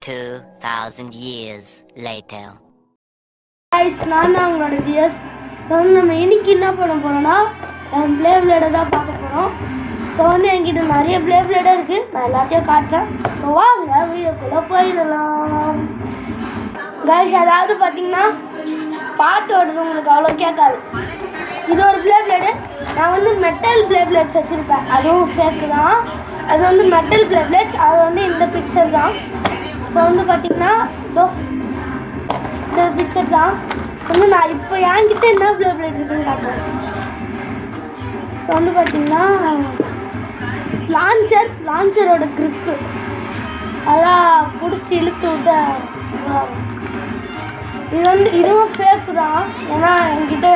2,000 years later. Guys, நான் தான் உங்களோட ஜிஎஸ். நம்ம இன்னைக்கு என்ன பண்ண போகிறோம்னா ப்ளே பிளேடை தான் பார்க்க போகிறோம். ஸோ என்கிட்ட நிறைய ப்ளே பிளேடாக இருக்குது, நான் எல்லாத்தையும் காட்டுறேன். ஸோ வாங்க வீடியோக்குள்ளே போயிடலாம். கைஸ், அதாவது பார்த்தீங்கன்னா பாட்டு ஓடுறது உங்களுக்கு அவ்வளோ கேட்காது. இது ஒரு ப்ளே பிளேடு. நான் மெட்டல் ப்ளே பிளேட்ஸ் வச்சுருப்பேன், அதுவும் ஃபேக்கு தான். அது மெட்டல் ப்ளே பிளேட்ஸ். அது இந்த பிக்சர் தான். ஸோ பார்த்தீங்கன்னா இந்த பிக்சர் தான் நான் இப்போ என்கிட்ட என்ன ப்ளே பிளேட் இருக்குன்னு காட்டுறேன். ஸோ பார்த்தீங்கன்னா லான்ச்சரோட க்ரிப்பு அதெல்லாம் பிடிச்சி இழுத்து விட்ட இதுவும் ஃபேக்கு தான். ஏன்னா என்கிட்ட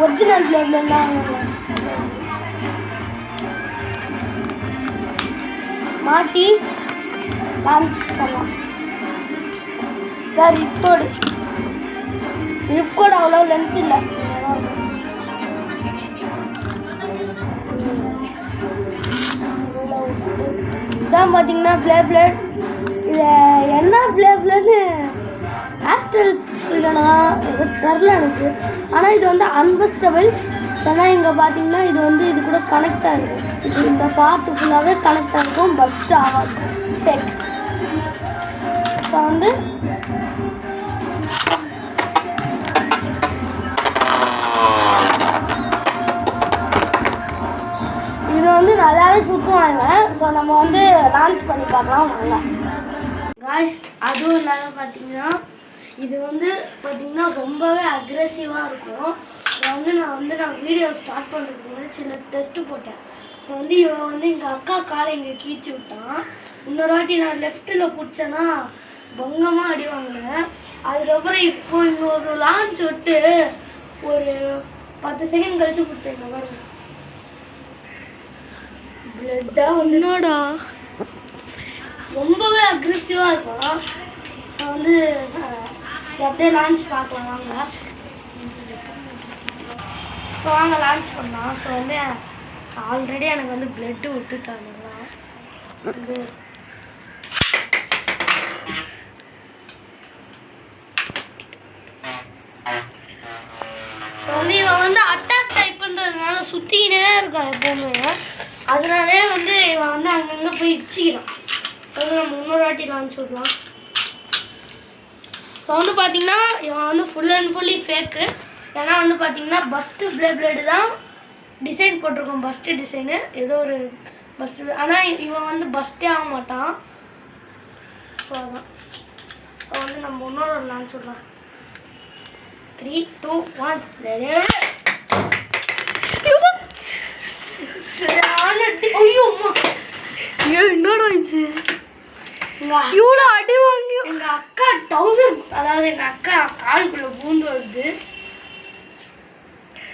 ஒரிஜினல் ப்ளே பிளேட்லாம் மாட்டி லான்ச் பண்ணலாம். ரிப்கோடு அவ்வளோ லென்த் இல்லை. இதான் பார்த்தீங்கன்னா ப்ளே பிளேட். இதை என்ன ப்ளே பிளேட்னு ஆஸ்டல்ஸ் இல்லைனா எது தெரில எனக்கு. ஆனால் இது அன்பஸ்டபிள். ஏன்னா இங்கே பார்த்தீங்கன்னா இது கூட கனெக்டாக இருக்கும். இது இந்த பார்ட்டு ஃபுல்லாகவே கனெக்டாக இருக்கும், பஸ்ட் ஆகாது. ஃபேக். ஸோ இது நல்லாவே சுற்றுவாங்க. ஸோ நம்ம லான்ச் பண்ணி பார்க்கலாம் வாங்க. காய்ஸ், அதுவும் இல்லாத பார்த்தீங்கன்னா இது பார்த்தீங்கன்னா ரொம்பவே அக்ரெசிவாக இருக்கும். நான் வீடியோ ஸ்டார்ட் பண்ணுறதுக்கு முன்னாடி சில டெஸ்ட்டு போட்டேன். ஸோ இவன் எங்கள் அக்கா காலை இங்கே கீழ்ச்சி விட்டான். இன்னொரு வாட்டி நான் லெஃப்ட்டில் பிடிச்சேன்னா பங்கமாக அடி வாங்கினேன். அதுக்கப்புறம் இப்போ இங்கே ஒரு லான்ச் விட்டு ஒரு 10 செகண்ட் கழிச்சு கொடுத்தேன். பாருங்க, பிளட்டாக என்னோடா ரொம்பவே அக்ரெசிவாக இருக்கும். நான் அப்படியே லான்ச் பார்க்கலாம் வாங்க. இப்போ வாங்க லான்ச் பண்ணலாம். ஸோ ஆல்ரெடி எனக்கு பிளட்டு விட்டுட்டாங்க. இவன் அட்டாக் டைப்புன்றதுனால சுற்றிக்கினே இருக்கான் எப்போவுமே. அதனாலே இவன் அங்கங்கே போய் இடிச்சிக்கிறான். நம்ம இன்னொரு வாட்டி லான்ச் விடலாம். இப்போ பார்த்தீங்கன்னா இவன் ஃபுல் அண்ட் ஃபுல்லி ஃபேக்கு. ஏன்னா பார்த்தீங்கன்னா பஸ்ட்டு ப்ளே பிளேடு தான் டிசைன் போட்டிருக்கோம். பஸ்ட்டு டிசைனு ஏதோ ஒரு பஸ்ட்டு. ஆனால் இவன் பஸ்ட்டே ஆக மாட்டான். ஸோ அதான். ஸோ நம்ம இன்னொரு லான்ச் விடலாம். 3, 2, 1 என்னடா இது? இவ்வளோ அடி வாங்கி எங்கள் அக்கா டவுசர், அதாவது எங்கள் அக்கா காலுக்குள்ளே பூந்து வருது.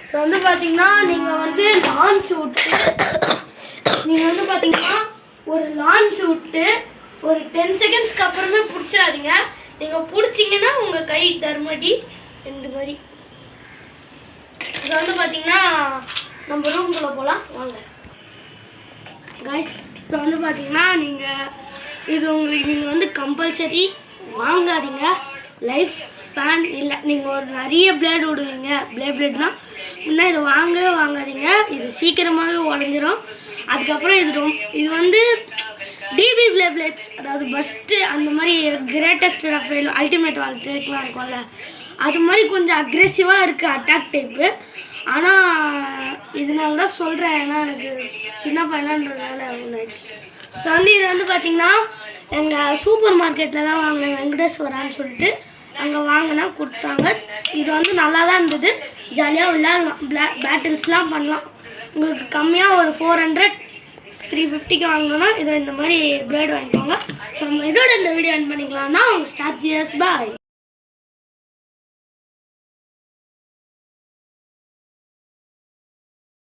இப்போ பார்த்தீங்கன்னா நீங்கள் லான்ச் விட்டு நீங்கள் பார்த்தீங்கன்னா ஒரு லான்ச் விட்டு ஒரு 10 செகண்ட்ஸ்க்கு அப்புறமே பிடிச்சிடாதீங்க. நீங்கள் பிடிச்சிங்கன்னா உங்கள் கை தர்மடி இந்த மாதிரி. இது பார்த்தீங்கன்னா நம்ம ரூம்குள்ளே போகலாம் வாங்க. கைஸ், இப்போ பார்த்தீங்கன்னா இது உங்களுக்கு நீங்கள் கம்பல்சரி வாங்காதீங்க. லைஃப் ஸ்பேன் இல்லை. நீங்கள் ஒரு நிறைய பிளேடு விடுவீங்க. ப்ளே பிளேட்னால் முன்னே இதை வாங்கவே வாங்காதீங்க. இது சீக்கிரமாகவே உடஞ்சிரும். அதுக்கப்புறம் இது டிபி ப்ளே பிளேட்ஸ், அதாவது பஸ்ட்டு அந்த மாதிரி கிரேட்டஸ்ட் ரஃபேல் அல்டிமேட் வால்ட்ரேக்லாம் இருக்கும்ல, அது மாதிரி கொஞ்சம் அக்ரெசிவாக இருக்குது அட்டாக் டைப்பு. ஆனால் இதனால தான் சொல்கிறேன், ஏன்னா எனக்கு சின்ன பையனான்றதுனால ஒன்று ஆயிடுச்சு. இப்போ இது பார்த்தீங்கன்னா எங்கள் சூப்பர் மார்க்கெட்டில் தான் வாங்கினேன், வெங்கடேஸ்வரான்னு சொல்லிட்டு. அங்கே வாங்கினா கொடுத்தாங்க. இது நல்லா தான் இருந்தது. ஜாலியாக விளையாடலாம், பேட்டில்ஸ்லாம் பண்ணலாம். உங்களுக்கு கம்மியாக ஒரு 400 350க்கு வாங்கணுன்னா இதை இந்த மாதிரி பிளேடு வாங்கிக்கோங்க. ஸோ நம்ம இதோட இந்த வீடியோ என் பண்ணிக்கலாம்னா உங்கள் ஸ்டார் ஜிஎஸ் பாய்.